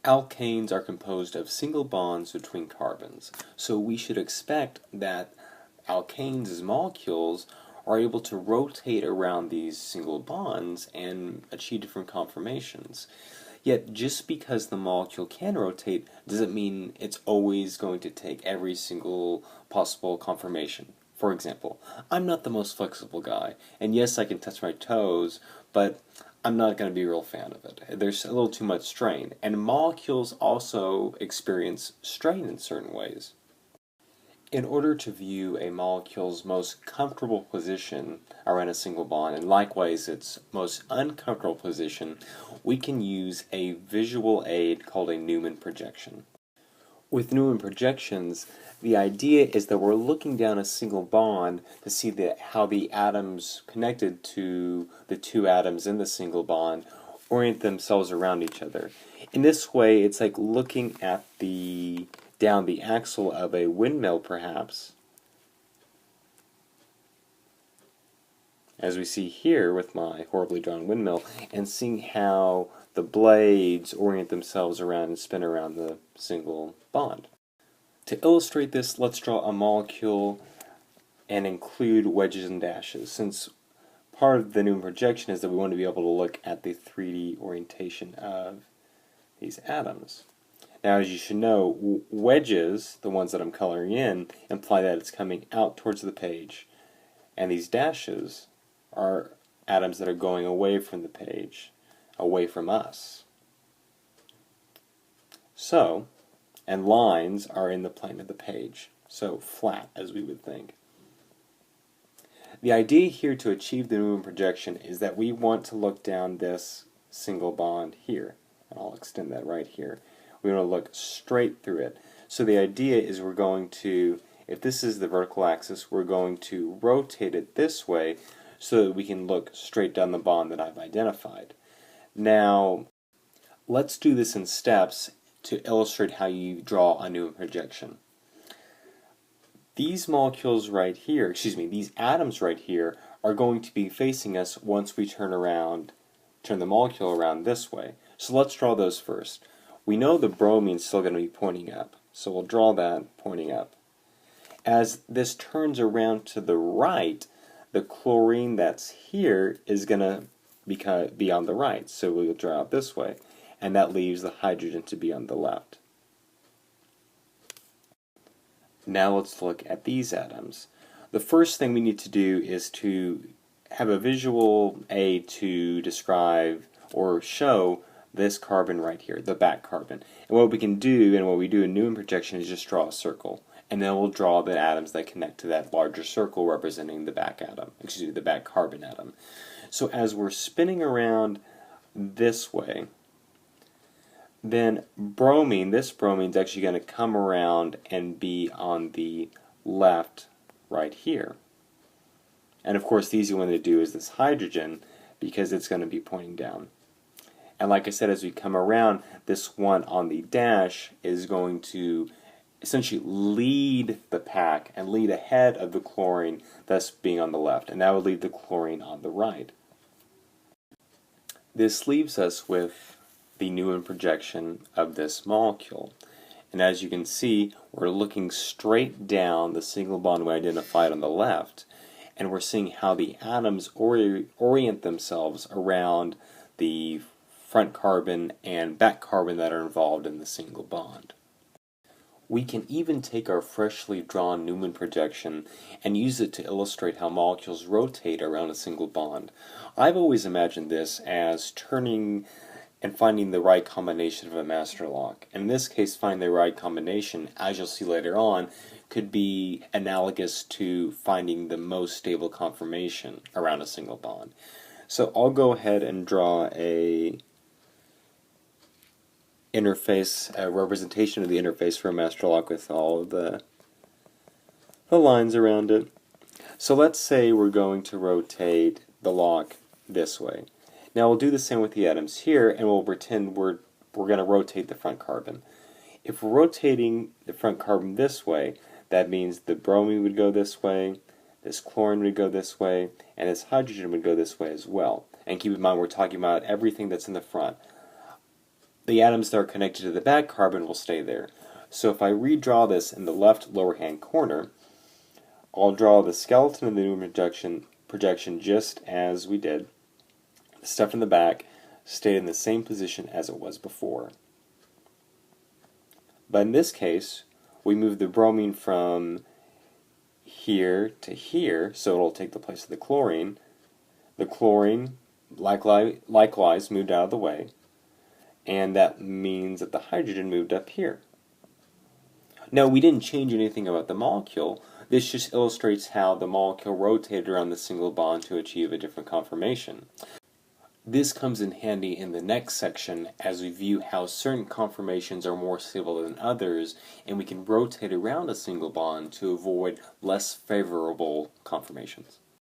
Alkanes are composed of single bonds between carbons, so we should expect that alkanes as molecules are able to rotate around these single bonds and achieve different conformations. Yet just because the molecule can rotate doesn't mean it's always going to take every single possible conformation. For example, I'm not the most flexible guy, and yes, I can touch my toes, but I'm not going to be a real fan of it. There's a little too much strain, and molecules also experience strain in certain ways. In order to view a molecule's most comfortable position around a single bond, and likewise its most uncomfortable position, we can use a visual aid called a Newman projection. With Newman projections, the idea is that we're looking down a single bond to see how the atoms connected to the two atoms in the single bond orient themselves around each other. In this way, it's like looking at down the axle of a windmill, perhaps, as we see here with my horribly drawn windmill, and seeing how the blades orient themselves around and spin around the single bond. To illustrate this, let's draw a molecule and include wedges and dashes, since part of the Newman projection is that we want to be able to look at the 3D orientation of these atoms. Now, as you should know, wedges, the ones that I'm coloring in, imply that it's coming out towards the page, and these dashes are atoms that are going away from the page, away from us. So, and lines are in the plane of the page, so flat, as we would think. The idea here to achieve the Newman projection is that we want to look down this single bond here, and I'll extend that right here. We want to look straight through it. So the idea is we're going to, if this is the vertical axis, we're going to rotate it this way so that we can look straight down the bond that I've identified. Now, let's do this in steps to illustrate how you draw a Newman projection. These molecules right here, these atoms right here are going to be facing us once we turn the molecule around this way. So let's draw those first. We know the bromine's still going to be pointing up, so we'll draw that pointing up. As this turns around to the right, the chlorine that's here is going to be on the right, so we'll draw it this way, and that leaves the hydrogen to be on the left. Now let's look at these atoms. The first thing we need to do is to have a visual aid to describe or show this carbon right here, the back carbon. And what we can do, and what we do in Newman projection, is just draw a circle. And then we'll draw the atoms that connect to that larger circle representing the back atom, the back carbon atom. So as we're spinning around this way, then this bromine is actually going to come around and be on the left right here. And of course the easy one to do is this hydrogen, because it's going to be pointing down. And like I said, as we come around, this one on the dash is going to essentially lead the pack and lead ahead of the chlorine, thus being on the left, and that would leave the chlorine on the right. This leaves us with the Newman projection of this molecule. And as you can see, we're looking straight down the single bond we identified on the left, and we're seeing how the atoms orient themselves around the front carbon and back carbon that are involved in the single bond. We can even take our freshly drawn Newman projection and use it to illustrate how molecules rotate around a single bond. I've always imagined this as turning and finding the right combination of a master lock. And in this case, finding the right combination, as you'll see later on, could be analogous to finding the most stable conformation around a single bond. So I'll go ahead and draw a representation of the interface for a master lock with all of the lines around it. So let's say we're going to rotate the lock this way. Now we'll do the same with the atoms here, and we'll pretend we're going to rotate the front carbon. If we're rotating the front carbon this way, that means the bromine would go this way, this chlorine would go this way, and this hydrogen would go this way as well. And keep in mind, we're talking about everything that's in the front. the atoms that are connected to the bad carbon will stay there. So if I redraw this in the left lower hand corner, I'll draw the skeleton of the Newman projection just as we did. The stuff in the back stayed in the same position as it was before. But in this case, we move the bromine from here to here, so it'll take the place of the chlorine. The chlorine likewise moved out of the way, and that means that the hydrogen moved up here. Now, we didn't change anything about the molecule. This just illustrates how the molecule rotated around the single bond to achieve a different conformation. This comes in handy in the next section as we view how certain conformations are more stable than others, and we can rotate around a single bond to avoid less favorable conformations.